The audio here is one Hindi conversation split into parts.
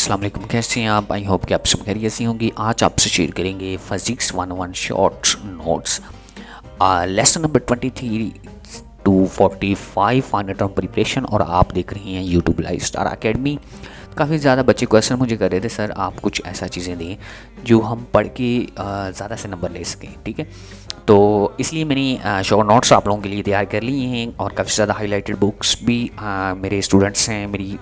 अस्सलाम वालेकुम, कैसे हैं आप? आई होप कि आप सब खैरियत से होंगी। आज आपसे शेयर करेंगे physics 101 short notes, lesson number 23 to 45 final term preparation. और आप देख रही हैं यूट्यूब लाइव स्टार अकेडमी। काफ़ी ज़्यादा बच्चे क्वेश्चन मुझे कर रहे थे, सर आप कुछ ऐसा चीज़ें दें जो हम पढ़ के ज़्यादा से नंबर ले सकें, ठीक है। तो इसलिए मैंने शॉर्ट नोट्स आप लोगों के लिए तैयार कर लिए हैं और काफ़ी ज़्यादा हाईलाइटेड बुक्स भी मेरे स्टूडेंट्स हैं, मेरी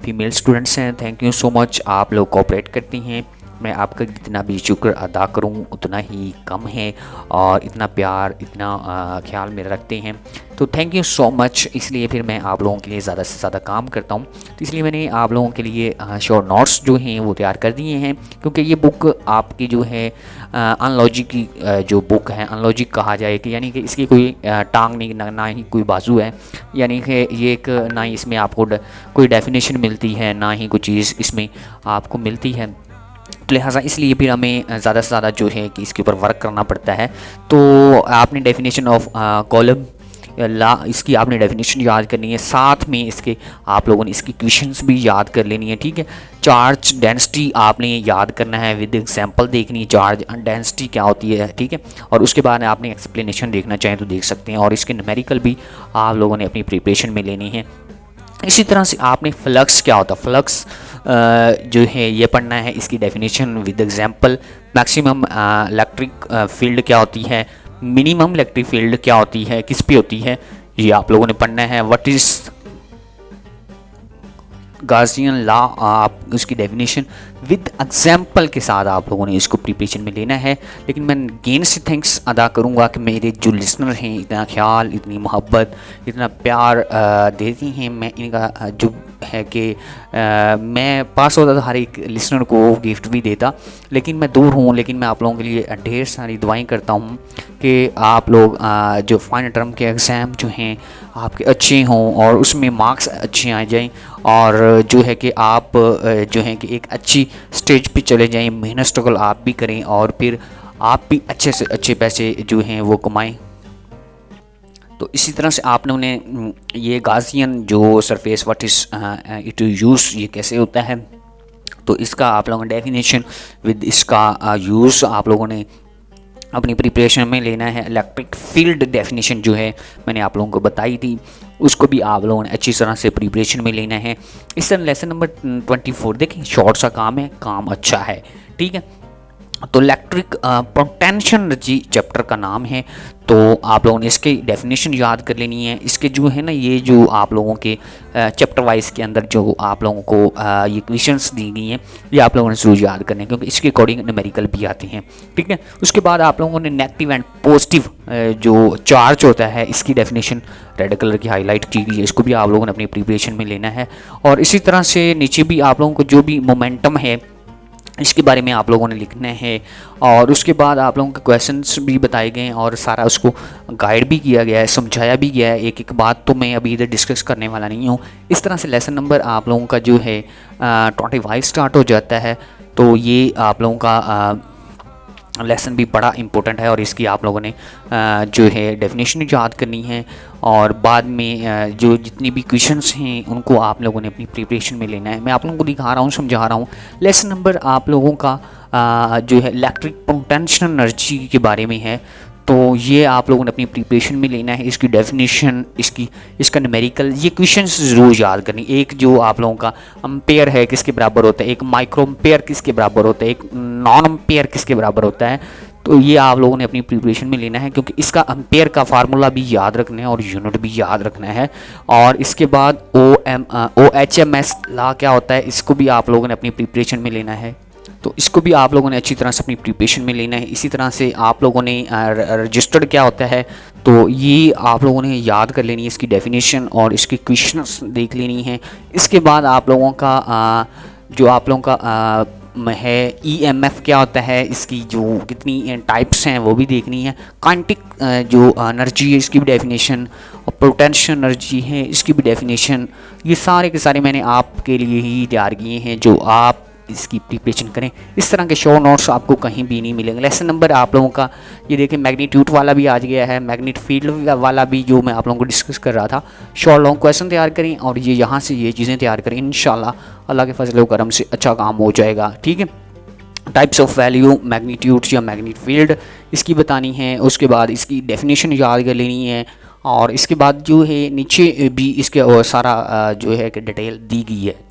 फीमेल स्टूडेंट्स हैं। थैंक यू सो मच, आप लोग कोऑपरेट करती हैं। मैं आपका जितना भी शुक्र अदा करूं उतना ही कम है, और इतना प्यार, इतना ख्याल मेरा रखते हैं, तो थैंक यू सो मच। इसलिए फिर मैं आप लोगों के लिए ज़्यादा से ज़्यादा काम करता हूं। तो इसलिए मैंने आप लोगों के लिए शॉर्ट नोट्स जो हैं वो तैयार कर दिए हैं, क्योंकि ये बुक आपकी जो है अनलॉजिक की जो बुक है, अनलॉजिक कहा जाए कि यानी कि इसकी कोई टांग नहीं, ना ही कोई बाजू है, यानी कि ये एक ना ही इसमें आपको कोई डेफिनेशन मिलती है, ना ही कोई चीज़ इसमें आपको मिलती है। तो लिहाजा इसलिए फिर हमें ज़्यादा से ज़्यादा जो है कि इसके ऊपर वर्क करना पड़ता है। तो आपने डेफिनेशन ऑफ कॉलम ला, इसकी आपने डेफिनेशन याद करनी है, साथ में इसके आप लोगों ने इसकी क्वेश्चंस भी याद कर लेनी है, ठीक है। चार्ज डेंसिटी आपने याद करना है, विद एग्जांपल देखनी है चार्ज डेंसिटी क्या होती है, ठीक है। और उसके बाद आपने एक्सप्लेनेशन देखना चाहें तो देख सकते हैं, और इसके न्यूमेरिकल भी आप लोगों ने अपनी प्रिपरेशन में लेनी है। इसी तरह से आपने फ्लक्स क्या होता है, फ्लक्स जो है ये पढ़ना है, इसकी definition with example. Maximum electric field क्या होती है, मिनिमम इलेक्ट्रिक फील्ड क्या होती है, किस पे होती है, ये आप लोगों ने पढ़ना है। व्हाट इज़ गाउसियन लॉ, आप उसकी डेफिनेशन विद एग्जाम्पल के साथ आप लोगों ने इसको प्रिपरेशन में लेना है। लेकिन मैं गेन से थैंक्स अदा करूंगा कि मेरे जो लिसनर हैं इतना ख्याल, इतनी मोहब्बत, इतना प्यार देती हैं। मैं इनका जो है कि मैं पास होता तो हर एक लिसनर को गिफ्ट भी देता, लेकिन मैं दूर हूँ। लेकिन मैं आप लोगों के लिए ढेर सारी दुआएं करता हूँ कि आप लोग जो फाइनल टर्म के एग्ज़ाम जो हैं आपके अच्छे हों और उसमें मार्क्स अच्छे आ जाएं, और जो है कि आप जो है कि एक अच्छी स्टेज पे चले जाएं, मेहनत स्ट्रगल आप भी करें, और फिर आप भी अच्छे से अच्छे पैसे जो हैं वो कमाएं। तो इसी तरह से आपने उन्हें ये गाजियन जो surface what is it use, ये कैसे होता है, तो इसका आप लोगों ने डेफिनेशन विद इसका यूज़ आप लोगों ने अपनी प्रिपरेशन में लेना है। इलेक्ट्रिक फील्ड डेफिनेशन जो है मैंने आप लोगों को बताई थी, उसको भी आप लोगों ने अच्छी तरह से प्रिपरेशन में लेना है। इस तरह लेसन नंबर 24 देखें, शॉर्ट सा काम है, काम अच्छा है, ठीक है। तो इलेक्ट्रिक पोटेंशियल एनर्जी चैप्टर का नाम है, तो आप लोगों ने इसकी डेफिनेशन याद कर लेनी है। इसके जो है ना, ये जो आप लोगों के चैप्टर वाइज के अंदर जो आप लोगों को ये क्वेश्चंस दी गई हैं, ये आप लोगों ने ज़रूर याद करने हैं, क्योंकि इसके अकॉर्डिंग न्यूमेरिकल भी आते हैं, ठीक है। उसके बाद आप लोगों ने नेगेटिव एंड पॉजिटिव जो चार्ज होता है, इसकी डेफिनेशन रेड कलर की हाईलाइट की गई है, इसको भी आप लोगों ने अपनी प्रिपरेशन में लेना है। और इसी तरह से नीचे भी आप लोगों को जो भी मोमेंटम है इसके बारे में आप लोगों ने लिखना है, और उसके बाद आप लोगों के क्वेश्चंस भी बताए गए हैं और सारा उसको गाइड भी किया गया है, समझाया भी गया है। एक एक बात तो मैं अभी इधर डिस्कस करने वाला नहीं हूँ। इस तरह से लेसन नंबर आप लोगों का जो है 25 स्टार्ट हो जाता है। तो ये आप लोगों का लेसन भी बड़ा इंपॉर्टेंट है, और इसकी आप लोगों ने जो है डेफिनेशन याद करनी है, और बाद में जो जितनी भी क्वेश्चंस हैं उनको आप लोगों ने अपनी प्रिपरेशन में लेना है। मैं आप लोगों को दिखा रहा हूँ, समझा रहा हूँ। लेसन नंबर आप लोगों का जो है इलेक्ट्रिक पोटेंशियल एनर्जी के बारे में है, तो ये आप लोगों ने अपनी प्रिपरेशन में लेना है। इसकी डेफिनेशन, इसका न्यूमेरिकल, ये क्वेश्चंस ज़रूर याद करनी। एक जो आप लोगों का अम्पेयर है किसके बराबर होता है, एक माइक्रो अम्पेयर किसके बराबर होता है, एक नॉन अम्पेयर किसके बराबर होता है, तो ये आप लोगों ने अपनी प्रिपरेशन में लेना है, क्योंकि इसका अम्पेयर का फार्मूला भी याद रखना है और यूनिट भी याद रखना है। और इसके बाद OHMS लॉ क्या होता है, इसको भी आप लोगों ने अपनी प्रिपरेशन में लेना है, तो इसको भी आप लोगों ने अच्छी तरह से अपनी प्रिपरेशन में लेना है। इसी तरह से आप लोगों ने रजिस्टर्ड क्या होता है, तो ये आप लोगों ने याद कर लेनी है, इसकी डेफिनेशन और इसकी क्वेश्चंस देख लेनी है। इसके बाद आप लोगों का जो आप लोगों का है EMF क्या होता है, इसकी जो कितनी टाइप्स हैं वो भी देखनी है। काइनेटिक जो एनर्जी है इसकी भी डेफिनेशन, और पोटेंशियल एनर्जी है इसकी भी डेफिनेशन, ये सारे के सारे मैंने आपके लिए ही तैयार किए हैं, जो आप इसकी प्रिपरेशन करें। इस तरह के शॉर्ट नोट्स आपको कहीं भी नहीं मिलेंगे। लेसन नंबर आप लोगों का ये देखिए मैग्नीट्यूड वाला भी आ गया है, मैग्नेट फील्ड वाला भी जो मैं आप लोगों को डिस्कस कर रहा था। शॉर्ट लॉन्ग क्वेश्चन तैयार करें और ये यहाँ से ये चीज़ें तैयार करें, इंशाल्लाह अल्लाह के फजल व करम से अच्छा काम हो जाएगा। ठीक है, टाइप्स ऑफ वैल्यू, मैग्नीट्यूड्स या मैग्नेट फील्ड इसकी बतानी है, उसके बाद इसकी डेफिनेशन याद कर लेनी है, और इसके बाद जो है नीचे भी इसके सारा जो है कि डिटेल दी गई है।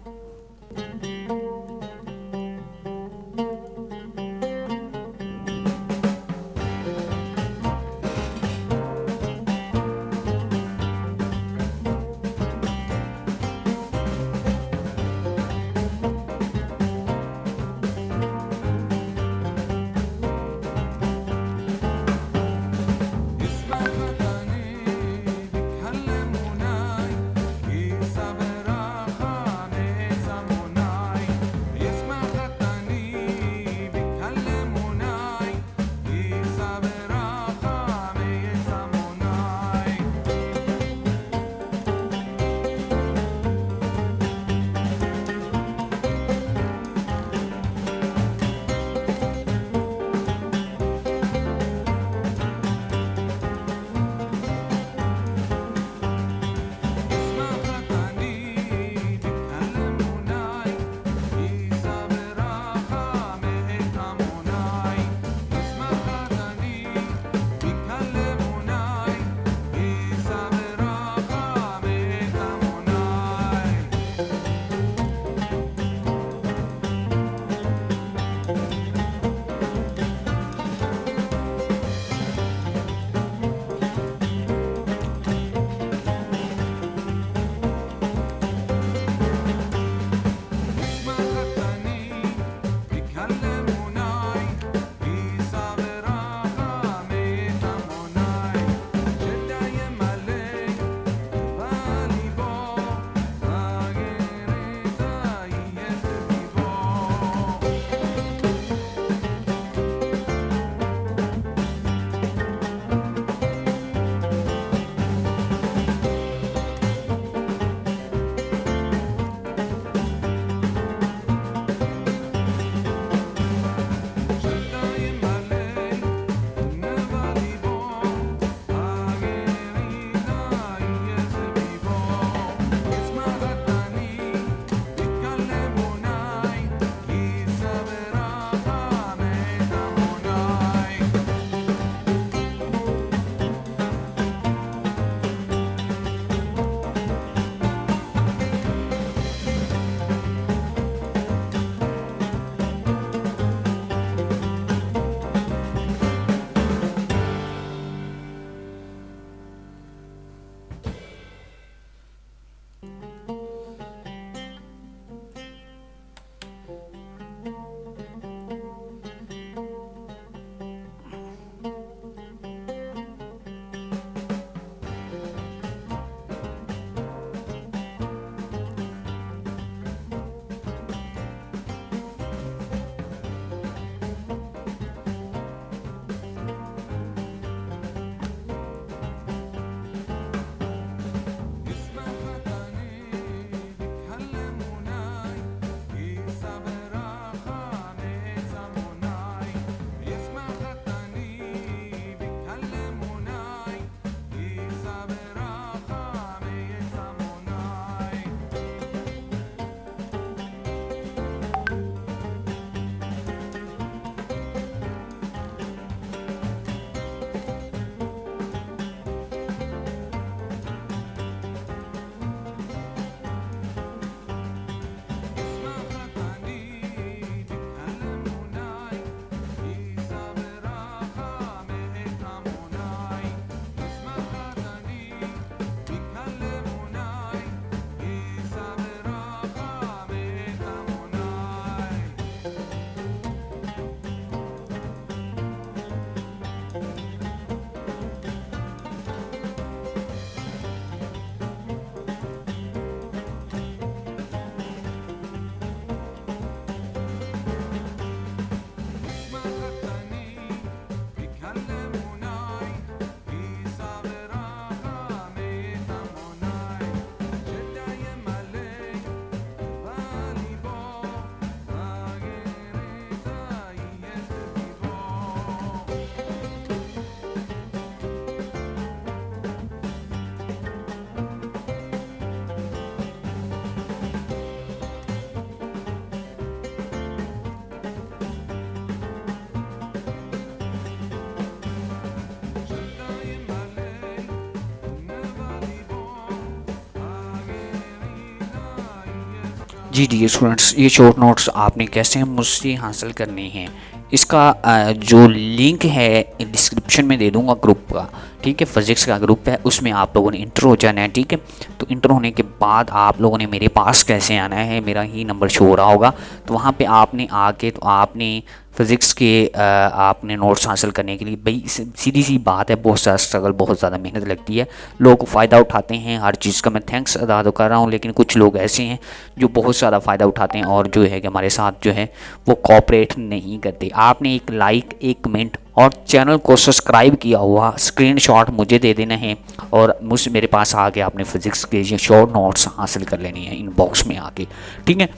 जी डियर स्टूडेंट्स, ये शॉर्ट नोट्स आपने कैसे मुझसे हासिल करने हैं, इसका जो लिंक है डिस्क्रिप्शन में दे दूंगा ग्रुप का। ठीक है, फिजिक्स का ग्रुप है, उसमें आप लोगों ने इंटर हो जाना है। ठीक है, तो इंटर होने के बाद आप लोगों ने मेरे पास कैसे आना है, मेरा ही नंबर शो हो रहा होगा, तो वहाँ पे आपने आके तो आपने फ़िज़िक्स के आपने नोट्स हासिल करने के लिए, भाई सीधी सी बात है, बहुत ज़्यादा स्ट्रगल, बहुत ज़्यादा मेहनत लगती है, लोग फ़ायदा उठाते हैं हर चीज़ का। मैं थैंक्स अदा तो कर रहा हूँ, लेकिन कुछ लोग ऐसे हैं जो बहुत ज़्यादा फ़ायदा उठाते हैं और जो है कि हमारे साथ जो है वो कोऑपरेट नहीं करते। आपने एक लाइक, एक कमेंट और चैनल को सब्सक्राइब किया हुआ स्क्रीनशॉट मुझे दे देना है और मुझसे मेरे पास आके आपने फ़िज़िक्स के ये शॉर्ट नोट्स हासिल कर लेनी है इनबॉक्स में आके। ठीक है,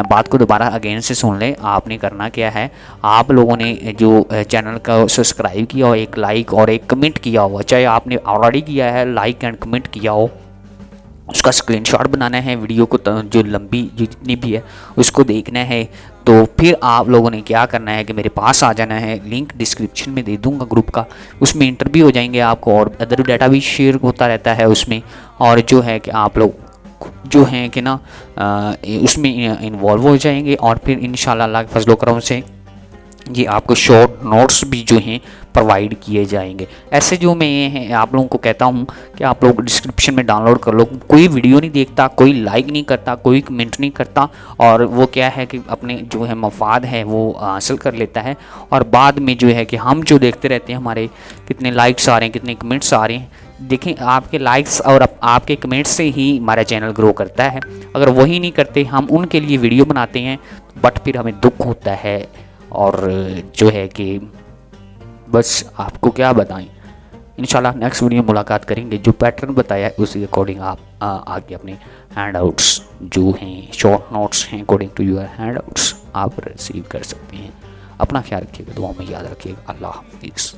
बात को दोबारा अगेन से सुन लें। आपने करना क्या है, आप लोगों ने जो चैनल का सब्सक्राइब किया हो, एक लाइक और एक कमेंट किया हुआ, चाहे आपने ऑलरेडी किया है लाइक एंड कमेंट किया हो, उसका स्क्रीनशॉट बनाना है, वीडियो को जो लंबी जितनी भी है उसको देखना है। तो फिर आप लोगों ने क्या करना है कि मेरे पास आ जाना है, लिंक डिस्क्रिप्शन में दे दूंगा ग्रुप का, उसमें इंटरव्यू हो जाएंगे आपको और अदर डाटा भी शेयर होता रहता है उसमें। और जो है कि आप लोग जो हैं कि ना उसमें इन्वॉल्व हो जाएंगे और फिर इंशाल्लाह अल्लाह के फजलो करम से ये आपको शॉर्ट नोट्स भी जो हैं प्रोवाइड किए जाएंगे। ऐसे जो मैं आप लोगों को कहता हूँ कि आप लोग डिस्क्रिप्शन में डाउनलोड कर लो। कोई वीडियो नहीं देखता, कोई लाइक नहीं करता, कोई कमेंट नहीं करता, और वो क्या है कि अपने जो है मफाद है वो हासिल कर लेता है, और बाद में जो है कि हम जो देखते रहते हैं हमारे कितने लाइक्स आ रहे हैं, कितने कमेंट्स आ रहे हैं। देखें, आपके लाइक्स और आपके कमेंट्स से ही हमारा चैनल ग्रो करता है। अगर वही नहीं करते, हम उनके लिए वीडियो बनाते हैं बट फिर हमें दुख होता है, और जो है कि बस आपको क्या बताएं। इंशाल्लाह नेक्स्ट वीडियो में मुलाकात करेंगे। जो पैटर्न बताया है उसी अकॉर्डिंग आप आगे अपने हैंडआउट्स जो हैं, शॉर्ट नोट्स हैं अकॉर्डिंग टू योर हैंडआउट्स आप रिसीव कर सकते हैं। अपना ख्याल रखिएगा, दुआ में याद रखिएगा। अल्लाह हाफिज़।